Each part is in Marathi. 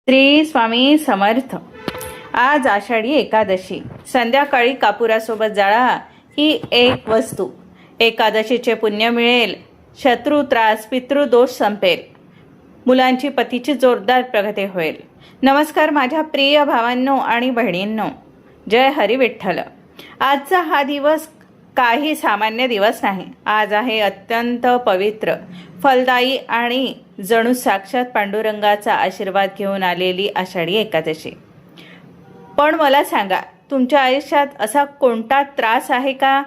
श्री स्वामी समर्थ. आज आषाढी एकादशी. संध्याकाळी कापुरासोबत जाळा ही एक वस्तू. एकादशीचे पुण्य मिळेल, शत्रू त्रास पितृदोष संपेल, मुलांची पतीची जोरदार प्रगती होईल. नमस्कार माझ्या प्रिय भावांनो आणि बहिणींनो, जय हरी विठ्ठल. आजचा हा दिवस काही सामान्य दिवस नाही. आज आहे अत्यंत पवित्र, फलदायी आणि जणू साक्षात पांडुरंगाचा आशीर्वाद घेऊन आलेली आषाढी एकादशी. पण मला सांगा, तुमच्या आयुष्यात असा कोणता त्रास आहे का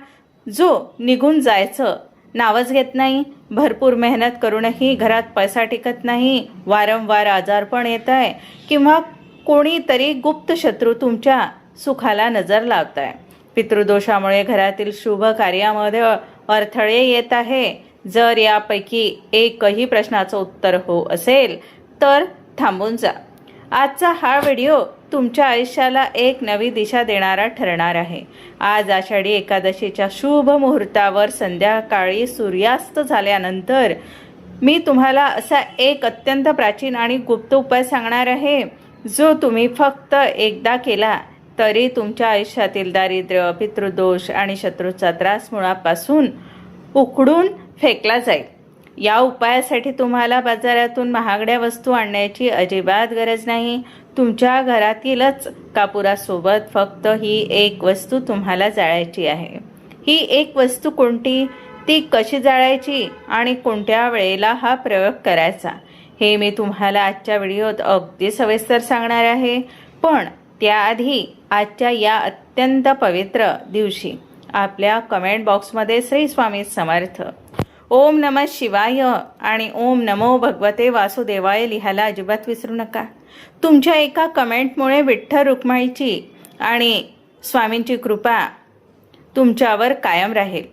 जो निघून जायचं नावच घेत नाही? भरपूर मेहनत करूनही घरात पैसा टिकत नाही, वारंवार आजारपण येत आहे, किंवा कोणीतरी गुप्त शत्रू तुमच्या सुखाला नजर लावत आहे. पितृदोषामुळे घरातील शुभ कार्यामध्ये अडथळे येत आहे. जर यापैकी एकही प्रश्नाचं उत्तर हो असेल तर थांबून जा. आजचा हा व्हिडिओ तुमच्या आयुष्याला एक नवी दिशा देणारा ठरणार आहे. आज आषाढी एकादशीच्या शुभ मुहूर्तावर संध्याकाळी सूर्यास्त झाल्यानंतर मी तुम्हाला असा एक अत्यंत प्राचीन आणि गुप्त उपाय सांगणार आहे, जो तुम्ही फक्त एकदा केला तरी तुमच्या आयुष्यातील दारिद्र्य, पितृदोष आणि शत्रूचा त्रास मुळापासून उखडून फेकला जाईल. या उपायासाठी तुम्हाला बाजारातून महागड्या वस्तू आणण्याची अजिबात गरज नाही. तुमच्या घरातीलच कापुरासोबत फक्त ही एक वस्तू तुम्हाला जाळायची आहे. ही एक वस्तू कोणती, ती कशी जाळायची आणि कोणत्या वेळेला हा प्रयोग करायचा, हे मी तुम्हाला आजच्या व्हिडिओत अगदी सविस्तर सांगणार आहे. पण त्याआधी आजच्या या अत्यंत पवित्र दिवशी आपल्या कमेंट बॉक्समध्ये श्री स्वामी समर्थ, ओम नमः शिवाय आणि ओम नमो भगवते वासुदेवाय लिहायला अजिबात विसरू नका. तुमच्या एका कमेंटमुळे विठ्ठल रुक्माईची आणि स्वामींची कृपा तुमच्यावर कायम राहील.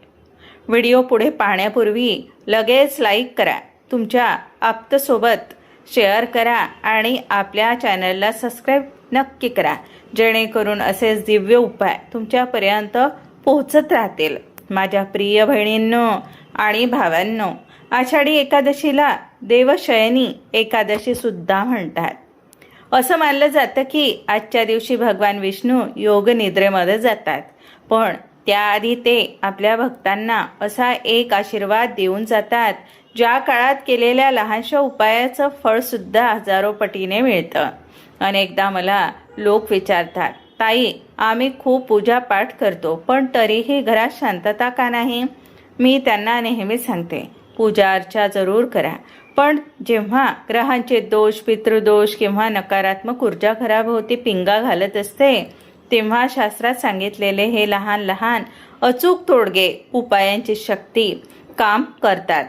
व्हिडिओ पुढे पाहण्यापूर्वी लगेच लाईक करा, तुमच्या आप्तसोबत शेअर करा आणि आपल्या चॅनलला सबस्क्राईब नक्की करा, जेणेकरून असेच दिव्य उपाय तुमच्यापर्यंत पोहोचत राहतील. माझ्या प्रिय बहिणींनो आणि भावांनो, आषाढी एकादशीला देवशयनी एकादशी सुद्धा म्हणतात. असं मानलं जातं की आजच्या दिवशी भगवान विष्णू योग निद्रेमध्ये जातात, पण त्याआधी ते आपल्या भक्तांना असा एक आशीर्वाद देऊन जातात, ज्या काळात केलेल्या लहानशा उपायाचं फळ सुद्धा हजारो पटीने मिळतं. अनेकदा मला लोक विचारतात, ताई आम्ही खूप पूजापाठ करतो पण तरीही घरात शांतता का नाही? मी त्यांना नेहमी सांगते, पूजा अर्चा जरूर करा, पण जेव्हा ग्रहांचे दोष, पितृदोष किंवा नकारात्मक ऊर्जा घराभोवती पिंगा घालत असते, तेव्हा शास्त्रात सांगितलेले हे लहान लहान अचूक तोडगे उपायांची शक्ती काम करतात.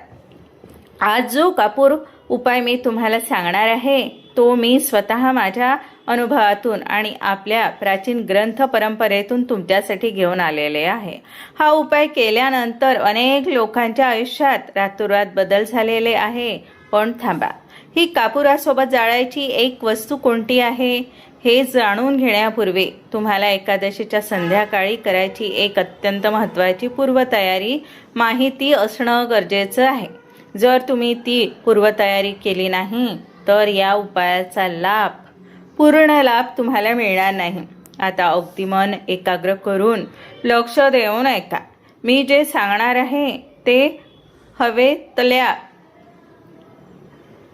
आज जो कापूर उपाय मी तुम्हाला सांगणार आहे तो मी स्वतः माझ्या अनुभवातून आणि आपल्या प्राचीन ग्रंथ परंपरेतून तुमच्यासाठी घेऊन आलेले आहे. हा उपाय केल्यानंतर अनेक लोकांच्या आयुष्यात रातोरात बदल झालेले आहे. पण थांबा, ही कापुरासोबत जाळायची एक वस्तू कोणती आहे हे जाणून घेण्यापूर्वी तुम्हाला एकादशीच्या संध्याकाळी करायची एक अत्यंत महत्त्वाची पूर्वतयारी माहिती असणं गरजेचं आहे. जर तुम्ही ती पूर्वतयारी केली नाही तर या उपायाचा पूर्ण लाभ तुम्हाला मिळणार नाही. आता अगदी मन एकाग्र करून लक्ष देऊन ऐका. मी जे सांगणार आहे ते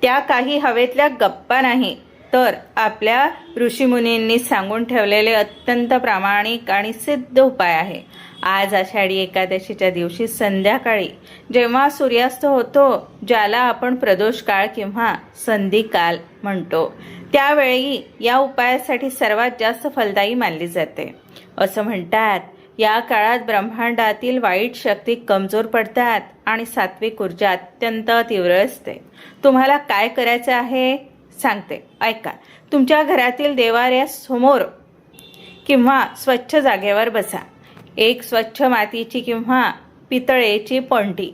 त्या काही हवेतल्या गप्पा नाही, तर आपल्या ऋषीमुनींनी सांगून ठेवलेले अत्यंत प्रामाणिक आणि सिद्ध उपाय आहे. आज आषाढी एकादशीच्या दिवशी संध्याकाळी जेव्हा सूर्यास्त होतो, ज्याला आपण प्रदोष काळ किंवा संधिकाल म्हणतो, त्यावेळी या उपायासाठी सर्वात जास्त फलदायी मानली जाते. असं म्हणतात, या काळात ब्रह्मांडातील वाईट शक्ती कमजोर पडतात आणि सात्विक ऊर्जा अत्यंत तीव्र असते. तुम्हाला काय करायचं आहे सांगते, ऐका. तुमच्या घरातील देवाऱ्यासमोर किंवा स्वच्छ जागेवर बसा. एक स्वच्छ मातीची किंवा पितळेची पणती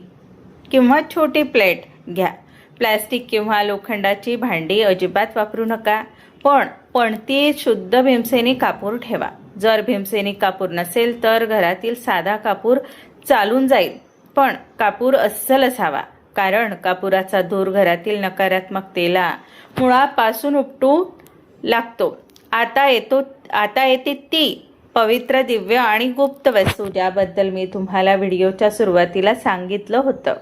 किंवा छोटी प्लेट घ्या. प्लास्टिक किंवा लोखंडाची भांडी अजिबात वापरू नका, पण पणतीत शुद्ध भीमसेनी कापूर ठेवा. जर भीमसेनी कापूर नसेल तर घरातील साधा कापूर चालून जाईल, पण कापूर अस्सल असावा, कारण कापुराचा धूर घरातील नकारात्मकतेला मुळापासून उपटून लागतो. आता येते ती पवित्र, दिव्य आणि गुप्त वस्तू ज्याबद्दल मी तुम्हाला व्हिडिओच्या सुरुवातीला सांगितलं होतं.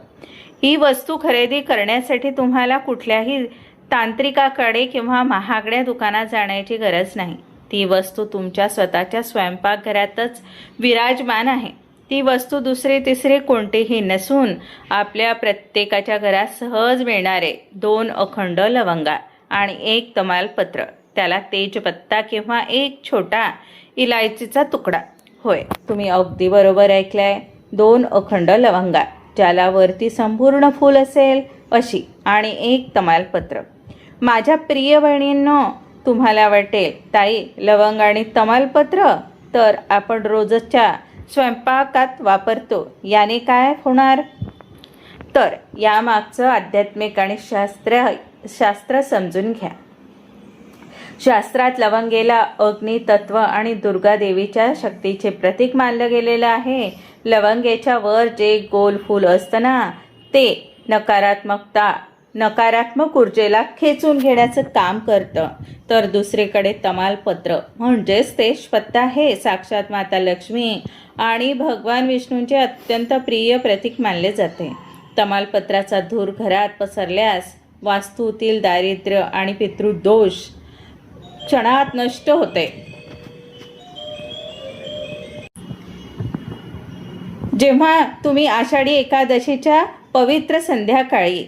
ही वस्तू खरेदी करण्यासाठी तुम्हाला कुठल्याही तांत्रिकाकडे किंवा महागड्या दुकानात जाण्याची गरज नाही. ती वस्तू तुमच्या स्वतःच्या स्वयंपाकघरातच विराजमान आहे. ती वस्तू दुसरी तिसरी कोणतीही नसून आपल्या प्रत्येकाच्या घरात सहज मिळणारे 2 अखंड लवंगा आणि 1 तमालपत्र, त्याला तेजपत्ता किंवा 1 छोटा इलायचीचा तुकडा. होय, तुम्ही अगदी बरोबर ऐकलंय. 2 अखंड लवंगा, ज्याला वरती संपूर्ण फूल असेल अशी, आणि 1 तमालपत्र. माझ्या प्रिय बहिणींनो, तुम्हाला वाटेल ताई लवंग आणि तमालपत्र तर आपण रोजच्या स्वयंपाकात वापरतो, याने काय होणार? तर यामागचं आध्यात्मिक आणि शास्त्र समजून घ्या. शास्त्रात लवंगेला अग्नी तत्व आणि दुर्गा देवीच्या शक्तीचे प्रतीक मानलं गेलेलं आहे. लवंगेच्या वर जे गोल फूल असतं ना, ते नकारात्मक ऊर्जेला खेचून घेण्याचं काम करतं. तर दुसरीकडे तमालपत्र म्हणजेच तेजपत्ता हे साक्षात माता लक्ष्मी आणि भगवान विष्णूंचे अत्यंत प्रिय प्रतीक मानले जाते. तमालपत्राचा धूर घरात पसरल्यास वास्तूतील दारिद्र्य आणि पितृदोष क्षणात नष्ट होते. जेव्हा तुम्ही आषाढी एकादशीच्या पवित्र संध्याकाळी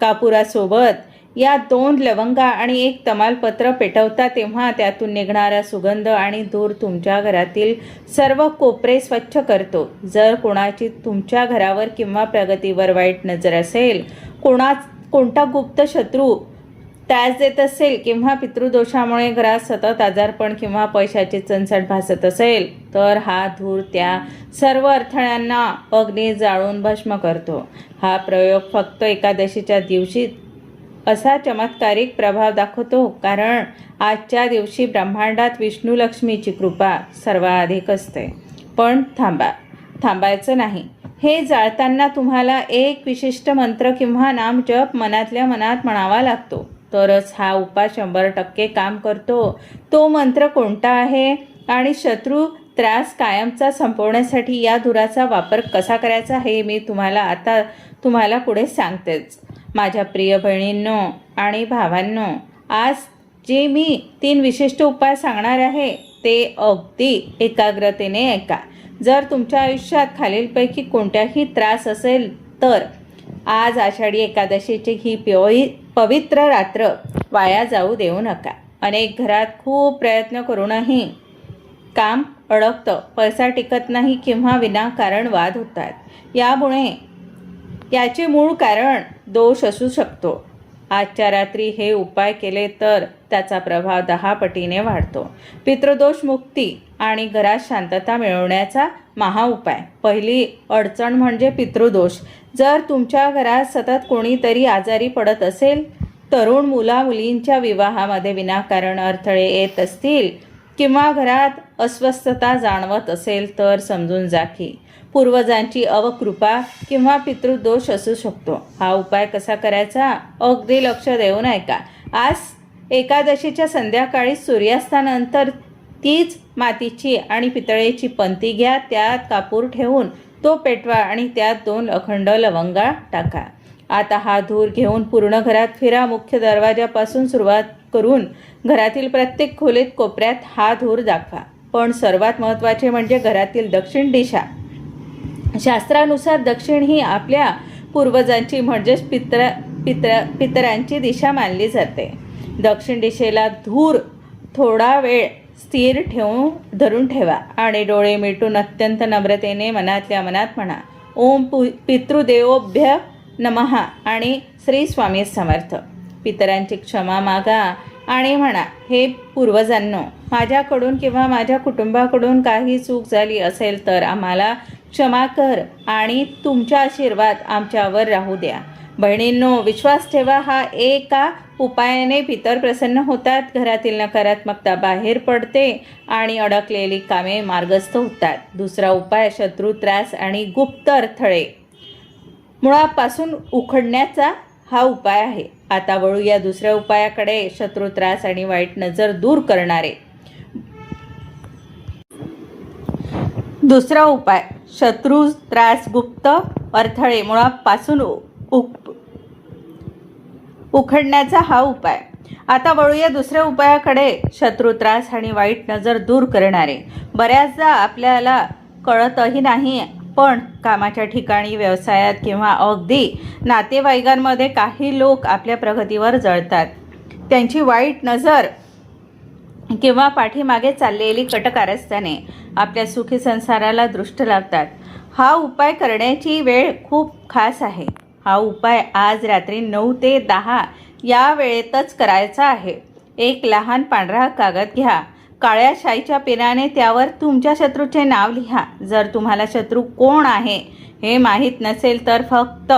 कापुरासोबत या 2 लवंगा आणि 1 तमालपत्र पेटवता, तेव्हा त्यातून निघणारा सुगंध आणि धूर तुमच्या घरातील सर्व कोपरे स्वच्छ करतो. जर कोणाची तुमच्या घरावर किंवा प्रगतीवर वाईट नजर असेल, कोणता गुप्त शत्रू त्रास देत असेल किंवा पितृदोषामुळे घरात सतत आजारपण किंवा पैशाची चणचण भासत असेल, तर हा धूर त्या सर्व अडथळ्यांना अग्नी जाळून भस्म करतो. हा प्रयोग फक्त एकादशीच्या दिवशी असा चमत्कारिक प्रभाव दाखवतो, कारण आजच्या दिवशी ब्रह्मांडात विष्णू लक्ष्मीची कृपा सर्वाधिक असते. पण थांबायचं नाही. हे जाळताना तुम्हाला एक विशिष्ट मंत्र किंवा नाम जप मनातल्या मनात म्हणावा लागतो, तरच हा उपाय 100% काम करतो. तो मंत्र कोणता आहे आणि शत्रू त्रास कायमचा संपवण्यासाठी या धुराचा वापर कसा करायचा हे मी तुम्हाला पुढे सांगतेच. माझ्या प्रिय बहिणींनो आणि भावांनो, आज जे मी 3 विशिष्ट उपाय सांगणार आहे ते अगदी एकाग्रतेने ऐका. जर तुमच्या आयुष्यात खालीलपैकी कोणत्याही त्रास असेल तर आज आषाढी एकादशीची ही पवित्र रात्र वाया जाऊ देऊ नका. अनेक घरात खूप प्रयत्न करूनही काम अडकतं, पैसा टिकत नाही किंवा विनाकारण वाद होतात. याचे मूळ कारण दोष असू शकतो. आजच्या रात्री हे उपाय केले तर त्याचा प्रभाव 10 पटीने वाढतो. पितृदोष मुक्ती आणि घरात शांतता मिळवण्याचा महाउपाय. पहिली अडचण म्हणजे पितृदोष. जर तुमच्या घरात सतत कोणीतरी आजारी पडत असेल, तरुण मुलींच्या विवाहामध्ये विनाकारण अडथळे येत असतील किंवा घरात अस्वस्थता जाणवत असेल, तर समजून जा की पूर्वजांची अवकृपा किंवा पितृदोष असू शकतो. हा उपाय कसा करायचा अगदी लक्ष देऊन ऐका. आज एकादशीच्या संध्याकाळी सूर्यास्तानंतर तीच मातीची आणि पितळेची पंती घ्या, त्यात कापूर ठेवून तो पेटवा आणि त्यात 2 अखंड लवंगा टाका. आता हा धूर घेऊन पूर्ण घरात फिरा. मुख्य दरवाजापासून सुरुवात करून घरातील प्रत्येक खोलीत कोपऱ्यात हा धूर दाखवा. पण सर्वात महत्त्वाचे म्हणजे घरातील दक्षिण दिशा. शास्त्रानुसार दक्षिण ही आपल्या पूर्वजांची म्हणजेच पितरांची दिशा मानली जाते. दक्षिण दिशेला धूर थोडा वेळ स्थिर धरून ठेवा आणि डोळे मिटून अत्यंत नम्रतेने मनातल्या मनात म्हणा, ओम पितृदेवोभ्य नमः आणि श्री स्वामी समर्थ. पितरांची क्षमा मागा आणि म्हणा, हे पूर्वजांनो, माझ्याकडून किंवा माझ्या कुटुंबाकडून काही चूक झाली असेल तर आम्हाला क्षमा कर आणि तुमचा आशीर्वाद आमच्यावर राहू द्या. बहिणींनो, विश्वास ठेवा, हा एका उपायाने पितर प्रसन्न होतात, घरातील नकारात्मकता बाहेर पडते आणि अडकलेली कामे मार्गस्थ होतात. दुसरा उपाय शत्रू त्रास आणि गुप्त अडथळे मुळापासून उखडण्याचा हा उपाय आहे. आता वळूया दुसऱ्या उपायाकडे, शत्रू त्रास आणि वाईट नजर दूर करणारे. दुसरा उपाय, शत्रू त्रास गुप्त अडथळे मुळापासून उखडण्याचा हा उपाय. आता वळूया दुसऱ्या उपायाकडे, शत्रू त्रास आणि वाईट नजर दूर करणारे. बऱ्याचदा आपल्याला कळतही नाही, पण कामाच्या ठिकाणी, व्यवसायात किंवा अगदी नातेवाईकांमध्ये काही लोक आपल्या प्रगतीवर जळतात. त्यांची वाईट नजर किंवा पाठीमागे चाललेली कटकारस्थाने आपल्या सुखी संसाराला दृष्ट लागतात. हा उपाय करण्याची वेळ खूप खास आहे. हा उपाय आज रात्री 9 ते 10 या वेळेतच करायचा आहे. एक लहान पांढरा कागद घ्या. काळ्या शाईच्या पेनाने त्यावर तुमच्या शत्रूचे नाव लिहा. जर तुम्हाला शत्रू कोण आहे हे माहीत नसेल तर फक्त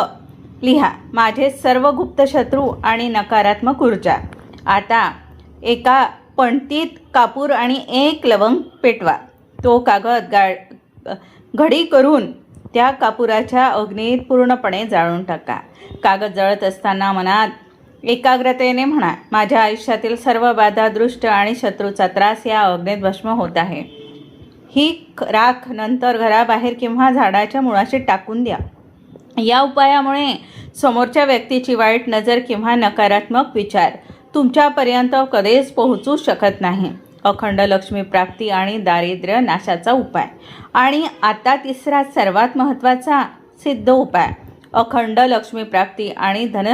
लिहा, माझे सर्व गुप्त शत्रू आणि नकारात्मक ऊर्जा. आता एका पणतीत कापूर आणि 1 लवंग पेटवा. तो कागद घडी करून त्या कापुराच्या अग्नीत पूर्णपणे जाळून टाका. कागद जळत असताना मनात एकाग्रतेने म्हणा, माझ्या आयुष्यातील सर्व बाधा, दृष्ट आणि शत्रूचा त्रास या अग्नीत भस्म होत आहे. ही राख नंतर घराबाहेर किंवा झाडाच्या मुळाशी टाकून द्या. या उपायामुळे समोरच्या व्यक्तीची वाईट नजर किंवा नकारात्मक विचार तुमच्यापर्यंत कधीच पोहोचू शकत नाही. अखंड लक्ष्मी प्राप्ती आणि दारिद्र्य नाशाचा उपाय. आणि आता तिसरा सर्वात महत्त्वाचा सिद्ध उपाय, अखंड लक्ष्मी प्राप्ती आणि धन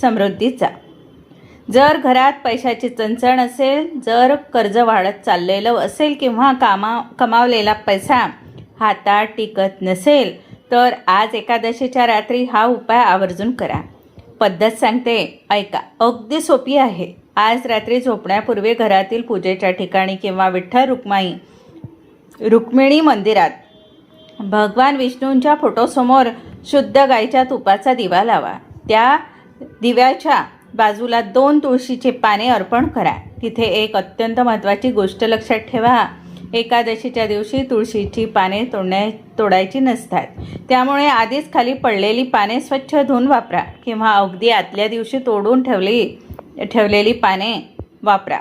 समृद्धीचा. जर घरात पैशाची चणचण असेल, जर कर्ज वाढत चाललेलं असेल किंवा कमावलेला पैसा हातात टिकत नसेल, तर आज एकादशीच्या रात्री हा उपाय आवर्जून करा. पद्धत सांगते, ऐका. अगदी सोपी आहे. आज रात्री झोपण्यापूर्वी घरातील पूजेच्या ठिकाणी किंवा विठ्ठल रुक्मिणी मंदिरात भगवान विष्णूंच्या फोटोसमोर शुद्ध गाईच्या तुपाचा दिवा लावा. त्या दिव्याच्या बाजूला 2 तुळशीचे पाने अर्पण करा. तिथे एक अत्यंत महत्त्वाची गोष्ट लक्षात ठेवा. एकादशीच्या दिवशी तुळशीची पाने तोडायची नसतात. त्यामुळे आधीच खाली पडलेली पाने स्वच्छ धुवून वापरा किंवा अगदी आदल्या दिवशी तोडून ठेवलेली पाने वापरा.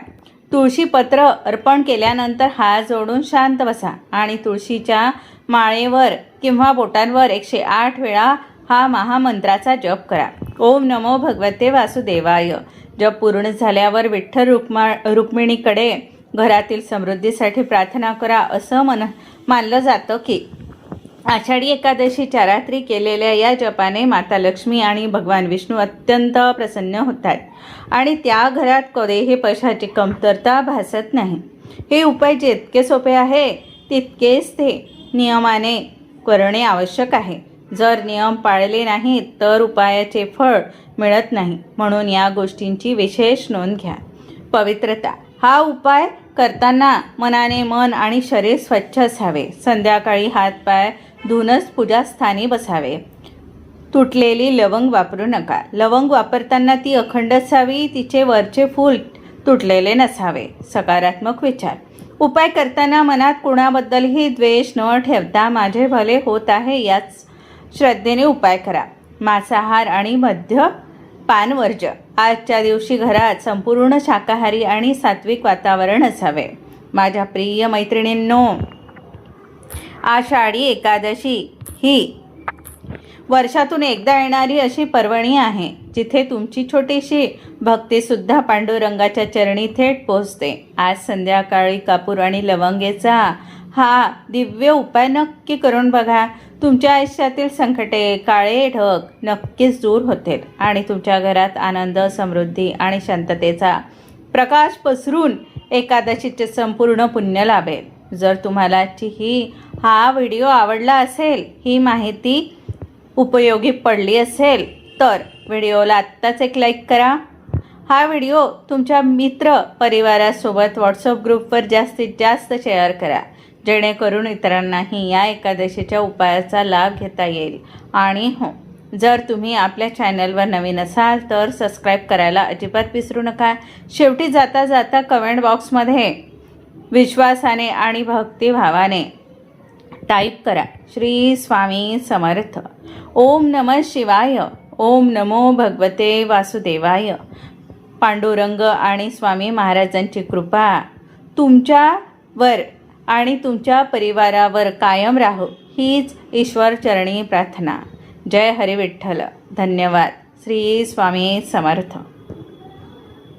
तुळशी पत्र अर्पण केल्यानंतर हात जोडून शांत बसा आणि तुळशीच्या माळेवर किंवा बोटांवर 108 वेळा हा महामंत्राचा जप करा. ओम नमो भगवते वासुदेवाय. जप पूर्ण झाल्यावर विठ्ठल रुक्मिणीकडे घरातील समृद्धीसाठी प्रार्थना करा. असं मानलं जातं की आषाढी एकादशीच्या रात्री केलेल्या या जपाने माता लक्ष्मी आणि भगवान विष्णू अत्यंत प्रसन्न होतात आणि त्या घरात कधीही पैशाची कमतरता भासत नाही. हे उपाय जितके सोपे आहे तितकेच ते नियमाने करणे आवश्यक आहे. जर नियम पाळले नाहीत तर उपायाचे फळ मिळत नाही. म्हणून या गोष्टींची विशेष नोंद घ्या. पवित्रता. हा उपाय करताना मनाने मन आणि शरीर स्वच्छ असावे. संध्याकाळी हातपाय धुवूनच पूजास्थानी बसावे. तुटलेली लवंग वापरू नका. लवंग वापरताना ती अखंड असावी. तिचे वरचे फूल तुटलेले नसावे. सकारात्मक विचार. उपाय करताना मनात कुणाबद्दलही द्वेष न ठेवता माझे भले होत आहे याच श्रद्धेने उपाय करा. मांसाहार आणि मद्यपान वर्ज्य. आजच्या दिवशी घरात संपूर्ण शाकाहारी आणि सात्विक वातावरण असावे. माझ्या प्रिय मैत्रिणींनो, आषाढी एकादशी ही वर्षातून एकदा येणारी अशी पर्वणी आहे जिथे तुमची छोटीशी भक्तीसुद्धा पांडुरंगाच्या चरणी थेट पोहोचते. आज संध्याकाळी कापूर आणि लवंगेचा हा दिव्य उपाय नक्की करून बघा. तुमच्या आयुष्यातील संकटे, काळे ढग नक्कीच दूर होतील आणि तुमच्या घरात आनंद, समृद्धी आणि शांततेचा प्रकाश पसरून एकादशीचे संपूर्ण पुण्य लाभेल. जर तुम्हाला हा व्हिडिओ आवडला असेल, ही माहिती उपयोगी पडली असेल तर व्हिडिओला आत्ताच एक लाईक करा. हा व्हिडिओ तुमच्या मित्र परिवारासोबत व्हॉट्सअप ग्रुपवर जास्तीत जास्त शेअर करा, जेणेकरून इतरांनाही या एकादशीच्या उपायाचा लाभ घेता येईल. आणि हो, जर तुम्ही आपल्या चॅनलवर नवीन असाल तर सबस्क्राईब करायला अजिबात विसरू नका. शेवटी जाता जाता कमेंट बॉक्समध्ये विश्वासाने आणि भक्तिभावाने टाईप करा, श्री स्वामी समर्थ. ओम नमः शिवाय. ओम नमो भगवते वासुदेवाय. पांडुरंग आणि स्वामी महाराजांची कृपा तुमच्यावर आणि तुमच्या परिवारावर कायम राहो हीच ईश्वर चरणी प्रार्थना. जय हरी विठ्ठल. धन्यवाद. श्री स्वामी समर्थ.